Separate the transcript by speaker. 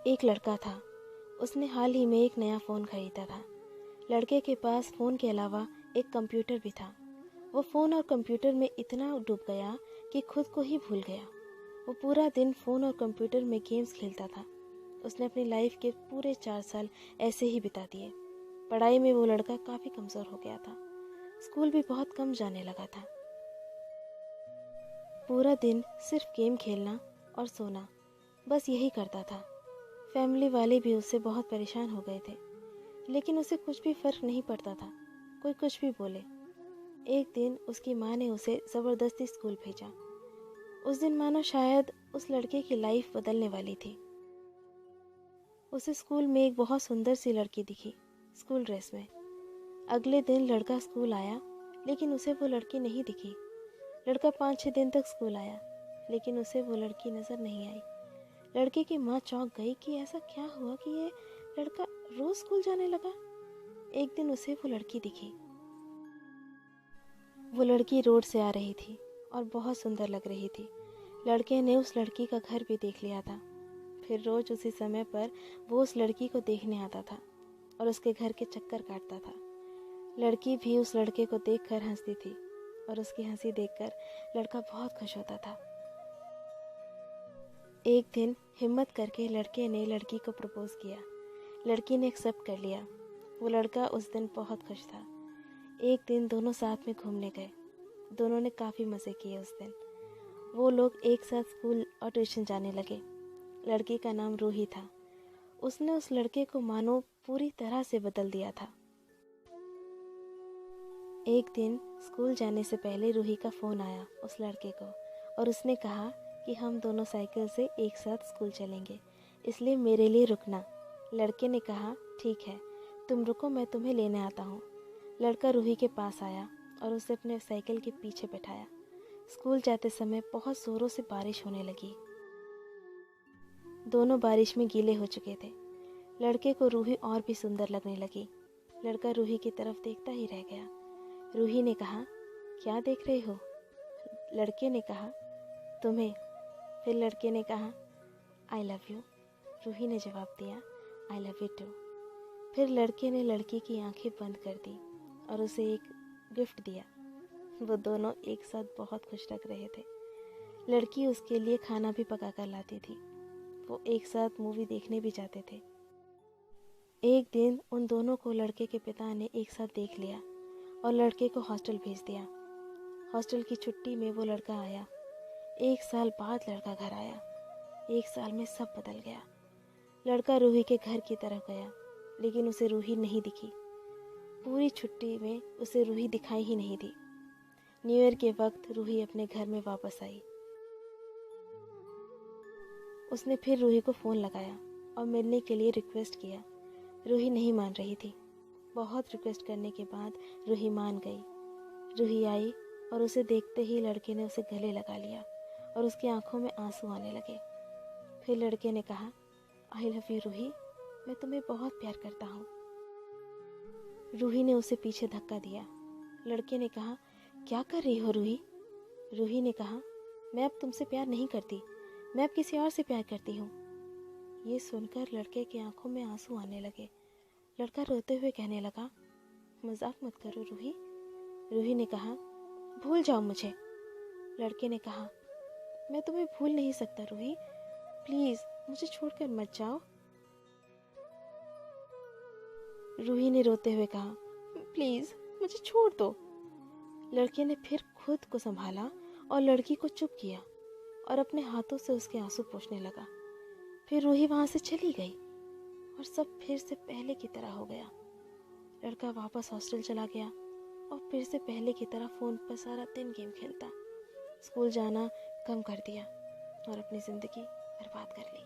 Speaker 1: एक लड़का था। उसने हाल ही में एक नया फ़ोन खरीदा था। लड़के के पास फ़ोन के अलावा एक कंप्यूटर भी था। वो फ़ोन और कंप्यूटर में इतना डूब गया कि खुद को ही भूल गया। वो पूरा दिन फ़ोन और कंप्यूटर में गेम्स खेलता था। उसने अपनी लाइफ के पूरे 4 साल ऐसे ही बिता दिए। पढ़ाई में वो लड़का काफ़ी कमज़ोर हो गया था। स्कूल भी बहुत कम जाने लगा था। पूरा दिन सिर्फ गेम खेलना और सोना, बस यही करता था। फैमिली वाले भी उससे बहुत परेशान हो गए थे, लेकिन उसे कुछ भी फर्क नहीं पड़ता था, कोई कुछ भी बोले। एक दिन उसकी माँ ने उसे ज़बरदस्ती स्कूल भेजा। उस दिन मानो शायद उस लड़के की लाइफ बदलने वाली थी। उसे स्कूल में एक बहुत सुंदर सी लड़की दिखी, स्कूल ड्रेस में। अगले दिन लड़का स्कूल आया, लेकिन उसे वो लड़की नहीं दिखी। लड़का 5-6 दिन तक स्कूल आया, लेकिन उसे वो लड़की नज़र नहीं आई। लड़के की माँ चौंक गई कि ऐसा क्या हुआ कि ये लड़का रोज स्कूल जाने लगा। एक दिन उसे वो लड़की दिखी। वो लड़की रोड से आ रही थी और बहुत सुंदर लग रही थी। लड़के ने उस लड़की का घर भी देख लिया था। फिर रोज उसी समय पर वो उस लड़की को देखने आता था और उसके घर के चक्कर काटता था। लड़की भी उस लड़के को देखकर हंसती थी और उसकी हंसी देखकर लड़का बहुत खुश होता था। एक दिन हिम्मत करके लड़के ने लड़की को प्रपोज किया। लड़की ने एक्सेप्ट कर लिया। वो लड़का उस दिन बहुत खुश था। एक दिन दोनों साथ में घूमने गए। दोनों ने काफ़ी मज़े किए उस दिन। वो लोग एक साथ स्कूल और ट्यूशन जाने लगे। लड़की का नाम रूही था। उसने उस लड़के को मानो पूरी तरह से बदल दिया था। एक दिन स्कूल जाने से पहले रूही का फ़ोन आया उस लड़के को और उसने कहा कि हम दोनों साइकिल से एक साथ स्कूल चलेंगे, इसलिए मेरे लिए रुकना। लड़के ने कहा ठीक है, तुम रुको, मैं तुम्हें लेने आता हूँ। लड़का रूही के पास आया और उसे अपने साइकिल के पीछे बैठाया। स्कूल जाते समय बहुत ज़ोरों से बारिश होने लगी। दोनों बारिश में गीले हो चुके थे। लड़के को रूही और भी सुंदर लगने लगी। लड़का रूही की तरफ देखता ही रह गया। रूही ने कहा क्या देख रहे हो? लड़के ने कहा तुम्हें। फिर लड़के ने कहा आई लव यू। रूही ने जवाब दिया आई लव यू टू। फिर लड़के ने लड़की की आंखें बंद कर दी और उसे एक गिफ्ट दिया। वो दोनों एक साथ बहुत खुश लग रहे थे। लड़की उसके लिए खाना भी पका कर लाती थी। वो एक साथ मूवी देखने भी जाते थे। एक दिन उन दोनों को लड़के के पिता ने एक साथ देख लिया और लड़के को हॉस्टल भेज दिया। हॉस्टल की छुट्टी में वो लड़का आया। 1 साल बाद लड़का घर आया। 1 साल में सब बदल गया। लड़का रूही के घर की तरफ गया, लेकिन उसे रूही नहीं दिखी। पूरी छुट्टी में उसे रूही दिखाई ही नहीं दी। न्यू ईयर के वक्त रूही अपने घर में वापस आई। उसने फिर रूही को फ़ोन लगाया और मिलने के लिए रिक्वेस्ट किया। रूही नहीं मान रही थी। बहुत रिक्वेस्ट करने के बाद रूही मान गई। रूही आई और उसे देखते ही लड़के ने उसे गले लगा लिया और उसकी आंखों में आंसू आने लगे। फिर लड़के ने कहा आई लव यू रूही, मैं तुम्हें बहुत प्यार करता हूँ। रूही ने उसे पीछे धक्का दिया। लड़के ने कहा क्या कर रही हो रूही? रूही ने कहा मैं अब तुमसे प्यार नहीं करती, मैं अब किसी और से प्यार करती हूँ। ये सुनकर लड़के की आंखों में आंसू आने लगे। लड़का रोते हुए कहने लगा मजाक मत करो रूही। रूही ने कहा भूल जाओ मुझे। लड़के ने कहा मैं तुम्हें भूल नहीं सकता रूही, प्लीज मुझे छोड़कर मत जाओ। रूही ने रोते हुए कहा प्लीज मुझे छोड़ दो। लड़के ने फिर खुद को संभाला और लड़की को चुप किया और अपने हाथों से उसके आंसू पोंछने लगा। फिर रूही वहां से चली गई और सब फिर से पहले की तरह हो गया। लड़का वापस हॉस्टल चला गया और फिर से पहले की तरह फ़ोन पर सारा दिन गेम खेलता। स्कूल जाना कम कर दिया और अपनी ज़िंदगी बर्बाद कर ली।